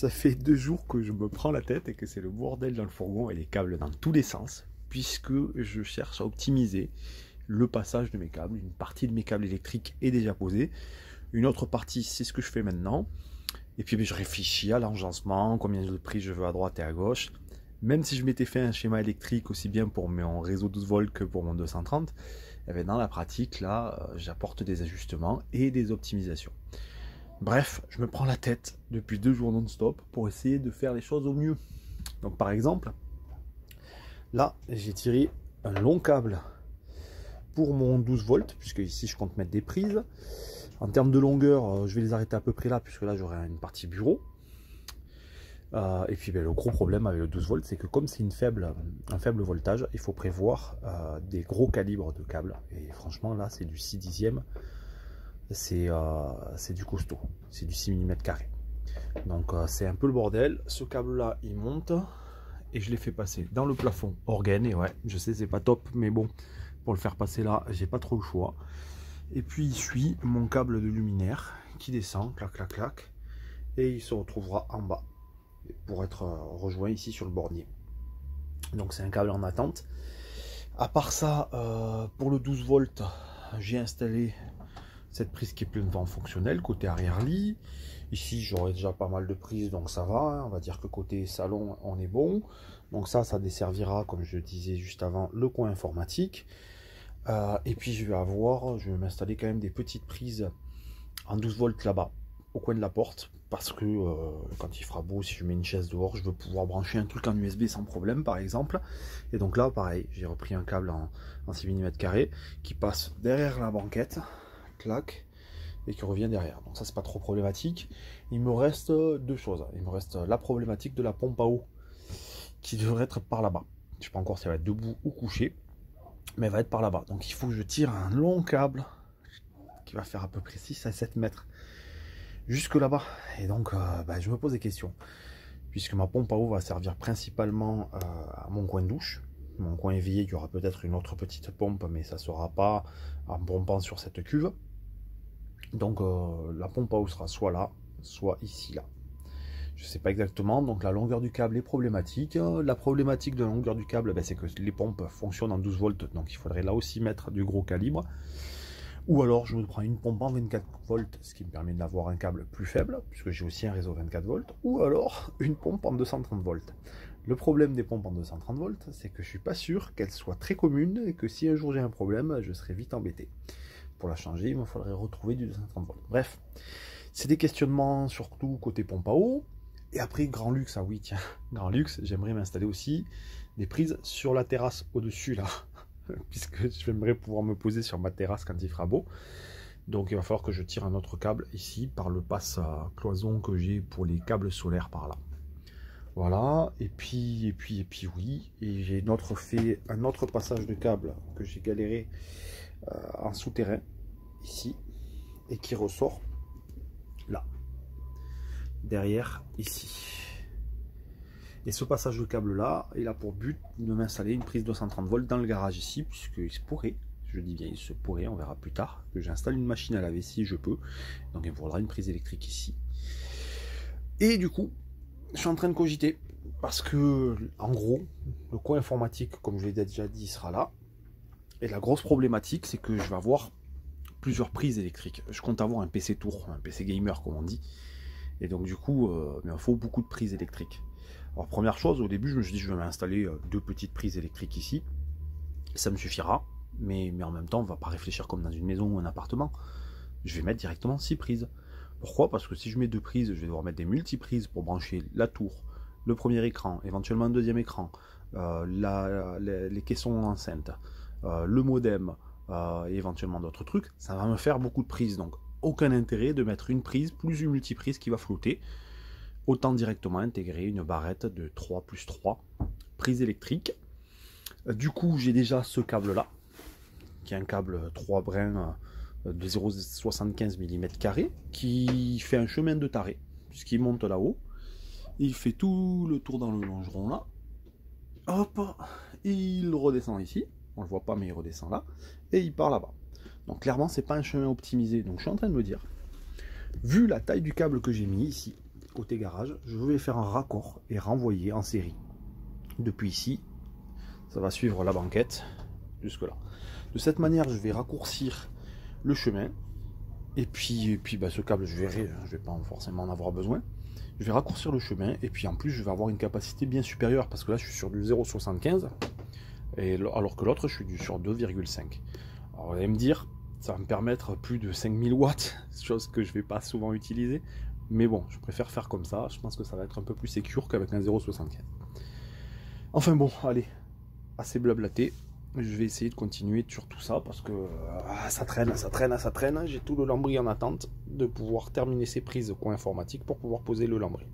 Ça fait 2 jours que je me prends la tête et que c'est le bordel dans le fourgon et les câbles dans tous les sens, puisque je cherche à optimiser le passage de mes câbles. Une partie de mes câbles électriques est déjà posée, une autre partie c'est ce que je fais maintenant. Et puis je réfléchis à l'agencement, combien de prises je veux à droite et à gauche. Même si je m'étais fait un schéma électrique aussi bien pour mon réseau 12 volts que pour mon 230, et bien dans la pratique là j'apporte des ajustements et des optimisations. Bref, je me prends la tête depuis 2 jours non-stop pour essayer de faire les choses au mieux. Donc par exemple, là j'ai tiré un long câble pour mon 12 volts, puisque ici je compte mettre des prises. En termes de longueur, je vais les arrêter à peu près là, puisque là j'aurai une partie bureau. Et puis le gros problème avec le 12 volts, c'est que comme c'est un faible voltage, il faut prévoir des gros calibres de câbles. Et franchement là c'est du 6 dixièmes. C'est du costaud, c'est du 6 mm carré. Donc c'est un peu le bordel. Ce câble là il monte et je l'ai fait passer dans le plafond organe. Et ouais, je sais c'est pas top, mais bon, pour le faire passer là j'ai pas trop le choix. Et puis il suit mon câble de luminaire qui descend, clac clac clac, et il se retrouvera en bas pour être rejoint ici sur le bornier. Donc c'est un câble en attente. À part ça, pour le 12 volts j'ai installé cette prise qui est pleinement fonctionnelle côté arrière-lit. Ici j'aurai déjà pas mal de prises, donc ça va, hein. On va dire que côté salon on est bon. Donc ça desservira, comme je disais juste avant, le coin informatique. Et puis je vais m'installer quand même des petites prises en 12 volts là-bas, au coin de la porte, parce que quand il fera beau, si je mets une chaise dehors, je veux pouvoir brancher un truc en USB sans problème par exemple. Et donc là pareil, j'ai repris un câble en 6 mm carré qui passe derrière la banquette, clac, et qui revient derrière. Donc ça c'est pas trop problématique. Il me reste 2 choses. Il me reste la problématique de la pompe à eau qui devrait être par là-bas. Je sais pas encore si elle va être debout ou couchée, mais elle va être par là-bas. Donc il faut que je tire un long câble qui va faire à peu près 6 à 7 mètres jusque là-bas. Et donc je me pose des questions, puisque ma pompe à eau va servir principalement à mon coin de douche. Mon coin évier, il y aura peut-être une autre petite pompe, mais ça ne sera pas en pompant sur cette cuve. Donc la pompe à eau sera soit là, soit ici, là. Je ne sais pas exactement, donc la longueur du câble est problématique. La problématique de la longueur du câble, c'est que les pompes fonctionnent en 12 volts, donc il faudrait là aussi mettre du gros calibre. Ou alors je me prends une pompe en 24 volts, ce qui me permet d'avoir un câble plus faible, puisque j'ai aussi un réseau 24 volts. Ou alors une pompe en 230 volts. Le problème des pompes en 230 volts, c'est que je suis pas sûr qu'elles soient très communes et que si un jour j'ai un problème, je serai vite embêté. Pour la changer, il me faudrait retrouver du 230 volts. Bref, c'est des questionnements surtout côté pompe à eau. Et après, grand luxe, ah oui tiens, grand luxe, j'aimerais m'installer aussi des prises sur la terrasse au-dessus là, puisque j'aimerais pouvoir me poser sur ma terrasse quand il fera beau. Donc il va falloir que je tire un autre câble ici par le passe à cloison que j'ai pour les câbles solaires par là. Voilà, et puis oui, et j'ai fait un autre passage de câble que j'ai galéré en souterrain ici et qui ressort là, derrière ici. Et ce passage de câble là, il a pour but de m'installer une prise 230 volts dans le garage ici, puisqu'il se pourrait, je dis bien il se pourrait, on verra plus tard, que j'installe une machine à laver si je peux. Donc il me faudra une prise électrique ici. Et du coup, je suis en train de cogiter, parce que en gros, le coin informatique, comme je l'ai déjà dit, sera là. Et la grosse problématique, c'est que je vais avoir plusieurs prises électriques. Je compte avoir un PC tour, un PC gamer comme on dit. Et donc du coup, il me faut beaucoup de prises électriques. Alors première chose, au début je me suis dit je vais m'installer 2 petites prises électriques ici. Ça me suffira, mais en même temps on ne va pas réfléchir comme dans une maison ou un appartement. Je vais mettre directement 6 prises. Pourquoi? Parce que si je mets 2 prises, je vais devoir mettre des multiprises pour brancher la tour, le premier écran, éventuellement un deuxième écran, les caissons enceintes, le modem, et éventuellement d'autres trucs. Ça va me faire beaucoup de prises, donc aucun intérêt de mettre une prise plus une multiprise qui va flotter. Autant directement intégrer une barrette de 3 plus 3 prises électriques. Du coup j'ai déjà ce câble là, qui est un câble 3 brins de 0,75 mm carré, qui fait un chemin de taré, puisqu'il monte là-haut, il fait tout le tour dans le longeron là, hop, il redescend ici, on le voit pas mais il redescend là, et il part là-bas. Donc clairement c'est pas un chemin optimisé, donc je suis en train de me dire, vu la taille du câble que j'ai mis ici, côté garage, je vais faire un raccord et renvoyer en série. Depuis ici, ça va suivre la banquette jusque là. De cette manière, je vais raccourcir le chemin. Et puis bah, ce câble, je verrai, je vais pas forcément en avoir besoin. Je vais raccourcir le chemin et puis en plus, je vais avoir une capacité bien supérieure parce que là, je suis sur du 0,75 alors que l'autre, je suis sur 2,5. Alors vous allez me dire, ça va me permettre plus de 5000 watts, chose que je vais pas souvent utiliser. Mais bon, je préfère faire comme ça. Je pense que ça va être un peu plus sécure qu'avec un 0,75. Enfin bon, allez, assez blablaté. Je vais essayer de continuer sur tout ça parce que ça traîne. J'ai tout le lambris en attente de pouvoir terminer ces prises au coin informatique pour pouvoir poser le lambris.